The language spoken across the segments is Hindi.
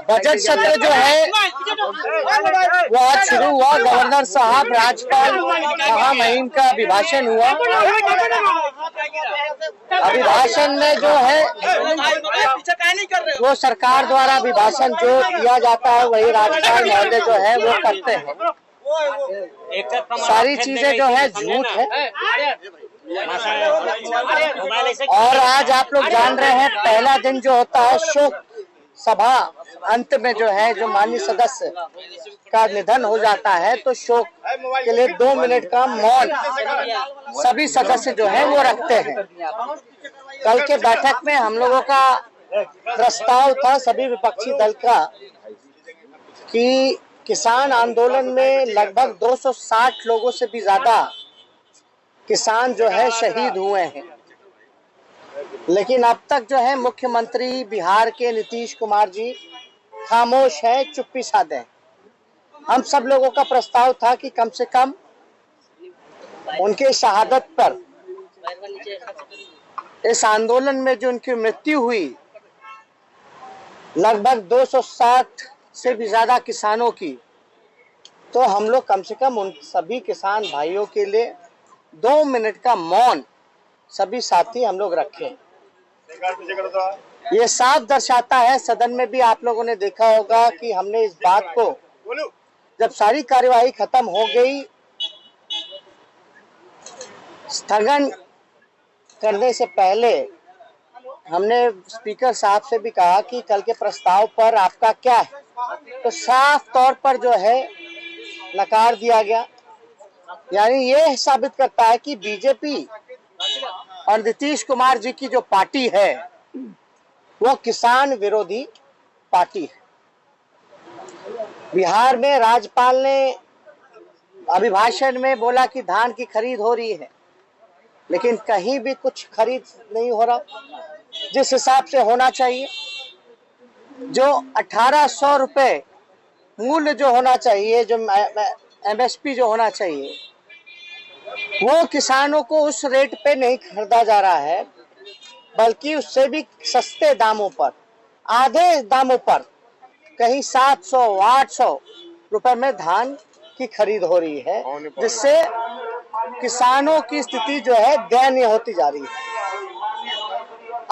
बजट सत्र जो है वो आज शुरू हुआ। गवर्नर साहब, राज्यपाल महामहिम का अभिभाषण हुआ। अभिभाषण में जो है वो सरकार द्वारा अभिभाषण जो दिया जाता है वही राज्यपाल महोदय जो है वो करते हैं। सारी चीजें जो है झूठ है। और आज आप लोग जान रहे हैं पहला दिन जो होता है शोक सभा, अंत में जो है जो माननीय सदस्य का निधन हो जाता है तो शोक के लिए 2 मिनट का मौन सभी सदस्य जो है वो रखते हैं। कल के बैठक में हम लोगों का प्रस्ताव था सभी विपक्षी दल का कि किसान आंदोलन में लगभग 260 लोगों से भी ज्यादा किसान जो है शहीद हुए हैं, लेकिन अब तक जो है मुख्यमंत्री बिहार के नीतीश कुमार जी खामोश है, चुप्पी साधे हैं। हम सब लोगों का प्रस्ताव था कि कम से कम उनके शहादत पर इस आंदोलन में जो उनकी मृत्यु हुई लगभग 260 से भी ज्यादा किसानों की, तो हम लोग कम से कम उन सभी किसान भाइयों के लिए 2 मिनट का मौन सभी साथी हम लोग रखें। ये साफ दर्शाता है, सदन में भी आप लोगों ने देखा होगा कि हमने इस बात को जब सारी कार्यवाही खत्म हो गई स्थगन करने से पहले हमने स्पीकर साहब से भी कहा कि कल के प्रस्ताव पर आपका क्या है, तो साफ तौर पर जो है नकार दिया गया। यानी ये साबित करता है कि बीजेपी और नीतीश कुमार जी की जो पार्टी है वो किसान विरोधी पार्टी है। बिहार में राज्यपाल ने अभिभाषण में बोला कि धान की खरीद हो रही है, लेकिन कहीं भी कुछ खरीद नहीं हो रहा जिस हिसाब से होना चाहिए। जो 1800 रुपए मूल्य जो होना चाहिए, जो MSP जो होना चाहिए, वो किसानों को उस रेट पे नहीं खरीदा जा रहा है, बल्कि उससे भी सस्ते दामों पर, आधे दामों पर, कहीं 700-800 रुपए में धान की खरीद हो रही है, जिससे किसानों की स्थिति जो है दयनीय होती जा रही है।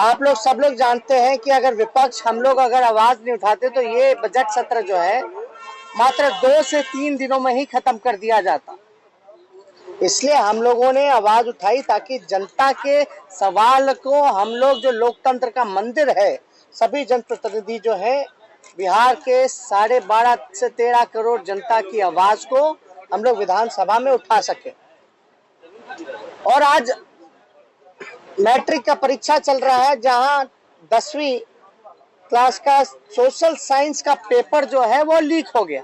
आप लोग सब लोग जानते हैं कि अगर विपक्ष हम लोग अगर आवाज नहीं उठाते तो ये बजट सत्र जो है मात्र 2 से 3 दिनों में ही खत्म कर दिया जाता। इसलिए हम लोगों ने आवाज उठाई ताकि जनता के सवाल को हम लोग, जो लोकतंत्र का मंदिर है, सभी जनप्रतिनिधि जो है बिहार के 12.5 से 13 करोड़ जनता की आवाज को हम लोग विधानसभा में उठा सके। और आज मैट्रिक का परीक्षा चल रहा है, जहां 10वीं क्लास का सोशल साइंस का पेपर जो है वो लीक हो गया।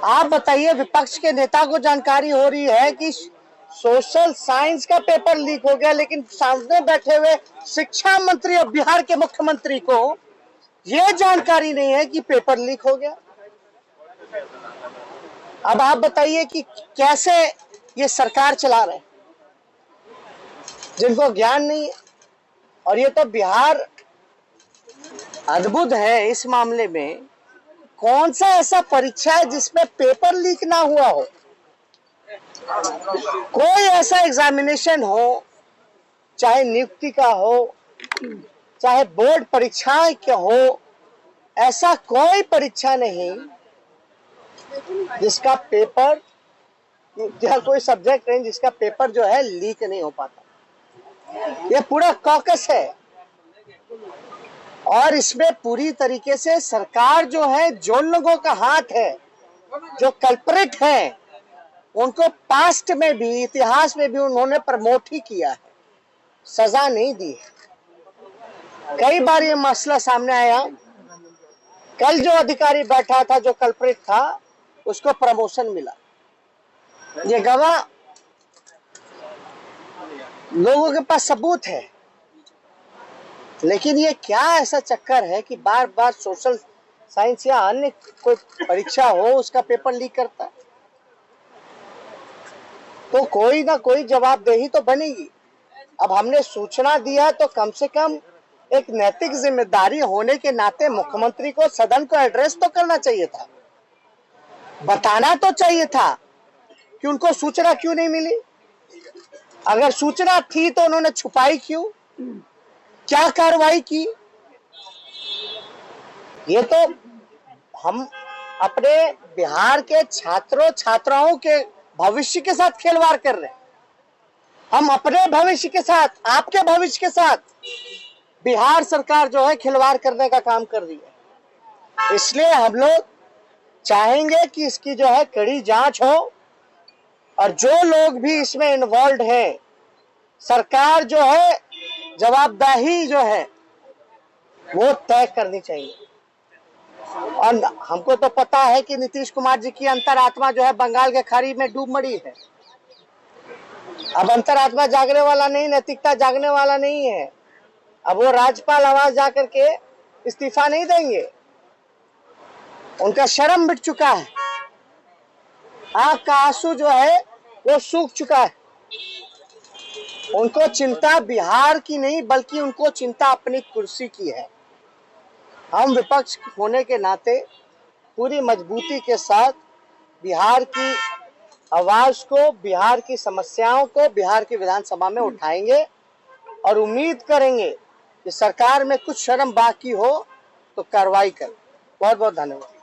आप बताइए, विपक्ष के नेता को जानकारी हो रही है कि सोशल साइंस का पेपर लीक हो गया, लेकिन सामने बैठे हुए शिक्षा मंत्री और बिहार के मुख्यमंत्री को यह जानकारी नहीं है कि पेपर लीक हो गया। अब आप बताइए कि कैसे ये सरकार चला रहे हैं जिनको ज्ञान नहीं है। और ये तो बिहार अद्भुत है इस मामले में। कौन सा ऐसा परीक्षा है जिसमें पेपर लीक ना हुआ हो? कोई ऐसा एग्जामिनेशन हो, चाहे नियुक्ति का हो, चाहे बोर्ड परीक्षा का हो, ऐसा कोई परीक्षा नहीं जिसका पेपर या कोई सब्जेक्ट नहीं जिसका पेपर जो है लीक नहीं हो पाता। ये पूरा कॉकस है और इसमें पूरी तरीके से सरकार जो है, जो लोगों का हाथ है, जो कल्प्रिट है, उनको पास्ट में भी, इतिहास में भी उन्होंने प्रमोट ही किया है, सजा नहीं दी है। कई बार ये मसला सामने आया। कल जो अधिकारी बैठा था, जो कल्प्रिट था, उसको प्रमोशन मिला। ये गवाह लोगों के पास सबूत है। लेकिन ये क्या ऐसा चक्कर है कि बार बार सोशल साइंस या अन्य कोई परीक्षा हो उसका पेपर लीक करता है? तो कोई ना कोई जवाबदेही तो बनेगी। अब हमने सूचना दिया तो कम से कम एक नैतिक जिम्मेदारी होने के नाते मुख्यमंत्री को सदन को एड्रेस तो करना चाहिए था, बताना तो चाहिए था कि उनको सूचना क्यों नहीं मिली। अगर सूचना थी तो उन्होंने छुपाई क्यों, क्या कार्रवाई की। ये तो हम अपने बिहार के छात्रों छात्राओं के भविष्य के साथ खिलवाड़ कर रहे हैं। हम अपने भविष्य के साथ, आपके भविष्य के साथ बिहार सरकार जो है खिलवाड़ करने का काम कर रही है। इसलिए हम लोग चाहेंगे कि इसकी जो है कड़ी जांच हो और जो लोग भी इसमें इन्वॉल्व हैं, सरकार जो है जवाबदेही जो है वो तय करनी चाहिए। और हमको तो पता है कि नीतीश कुमार जी की अंतरात्मा जो है बंगाल के खाड़ी में डूब मरी है। अब अंतरात्मा जागने वाला नहीं, नैतिकता जागने वाला नहीं है। अब वो राज्यपाल आवाज जाकर के इस्तीफा नहीं देंगे, उनका शर्म मिट चुका है, आंख का आंसू जो है वो सूख चुका है। उनको चिंता बिहार की नहीं बल्कि उनको चिंता अपनी कुर्सी की है। हम विपक्ष होने के नाते पूरी मजबूती के साथ बिहार की आवाज को, बिहार की समस्याओं को बिहार की विधानसभा में उठाएंगे और उम्मीद करेंगे कि सरकार में कुछ शर्म बाकी हो तो कार्रवाई करें। बहुत बहुत धन्यवाद।